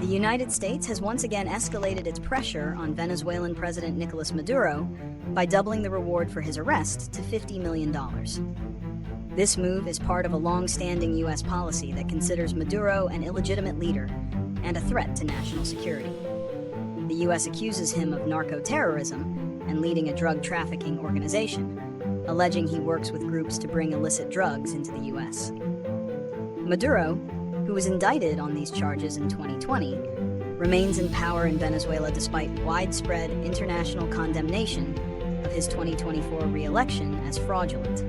The United States has once again escalated its pressure on Venezuelan President Nicolas Maduro by doubling the reward for his arrest to $50 million. This move is part of a long-standing U.S. policy that considers Maduro an illegitimate leader and a threat to national security. The U.S. accuses him of narco-terrorism and leading a drug trafficking organization, alleging he works with groups to bring illicit drugs into the U.S. Maduro, who was indicted on these charges in 2020, remains in power in Venezuela despite widespread international condemnation of his 2024 re-election as fraudulent.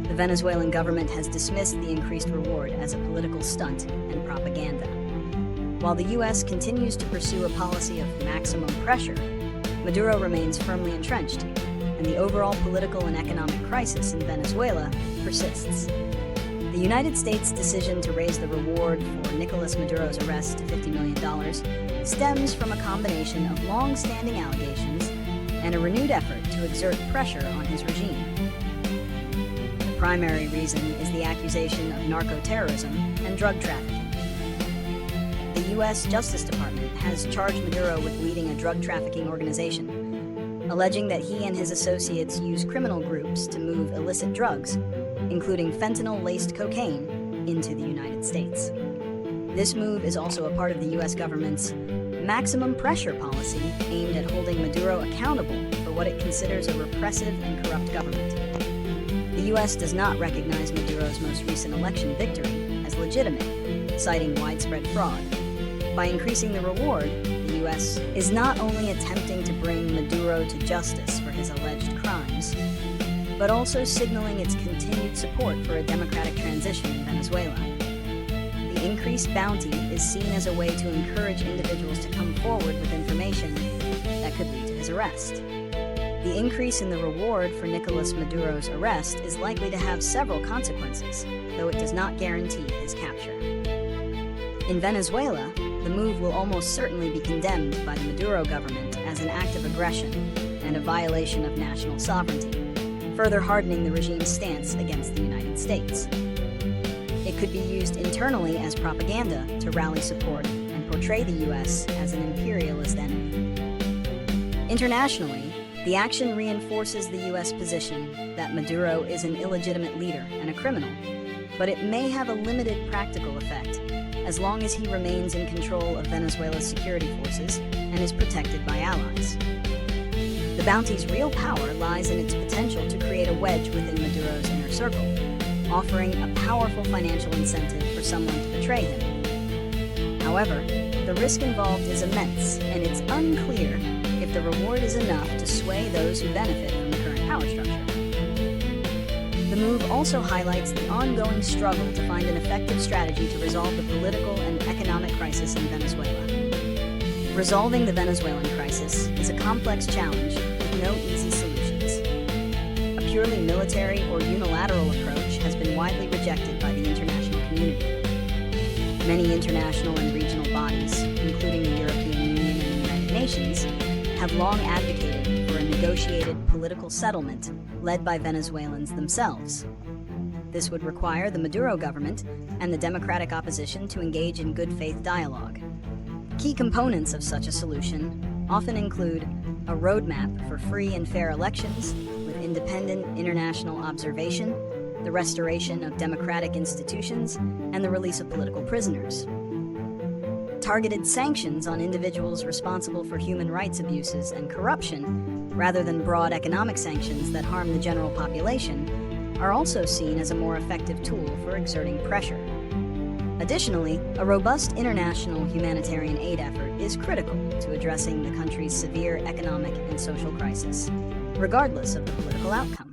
The Venezuelan government has dismissed the increased reward as a political stunt and propaganda. While the U.S. continues to pursue a policy of maximum pressure, Maduro remains firmly entrenched, and the overall political and economic crisis in Venezuela persists. The United States' decision to raise the reward for Nicolas Maduro's arrest to $50 million stems from a combination of long-standing allegations and a renewed effort to exert pressure on his regime. The primary reason is the accusation of narco-terrorism and drug trafficking. The U.S. Justice Department has charged Maduro with leading a drug trafficking organization, alleging that he and his associates use criminal groups to move illicit drugs, including fentanyl-laced cocaine, into the United States. This move is also a part of the U.S. government's maximum pressure policy aimed at holding Maduro accountable for what it considers a repressive and corrupt government. The U.S. does not recognize Maduro's most recent election victory as legitimate, citing widespread fraud. By increasing the reward, the U.S. is not only attempting to bring Maduro to justice for his alleged crimes, but also signaling its continued support for a democratic transition in Venezuela. The increased bounty is seen as a way to encourage individuals to come forward with information that could lead to his arrest. The increase in the reward for Nicolas Maduro's arrest is likely to have several consequences, though it does not guarantee his capture. In Venezuela, the move will almost certainly be condemned by the Maduro government as an act of aggression and a violation of national sovereignty, further hardening the regime's stance against the United States. It could be used internally as propaganda to rally support and portray the U.S. as an imperialist enemy. Internationally, the action reinforces the U.S. position that Maduro is an illegitimate leader and a criminal, but it may have a limited practical effect as long as he remains in control of Venezuela's security forces and is protected by allies. The bounty's real power lies in its potential to create a wedge within Maduro's inner circle, offering a powerful financial incentive for someone to betray him. However, the risk involved is immense, and it's unclear if the reward is enough to sway those who benefit from the current power structure. The move also highlights the ongoing struggle to find an effective strategy to resolve the political and economic crisis in Venezuela. Resolving the Venezuelan crisis is a complex challenge with no easy solutions. A purely military or unilateral approach has been widely rejected by the international community. Many international and regional bodies, including the European Union and the United Nations, have long advocated for a negotiated political settlement led by Venezuelans themselves. This would require the Maduro government and the democratic opposition to engage in good faith dialogue. Key components of such a solution often include a roadmap for free and fair elections with independent international observation, the restoration of democratic institutions, and the release of political prisoners. Targeted sanctions on individuals responsible for human rights abuses and corruption, rather than broad economic sanctions that harm the general population, are also seen as a more effective tool for exerting pressure. Additionally, a robust international humanitarian aid effort is critical to addressing the country's severe economic and social crisis, regardless of the political outcome.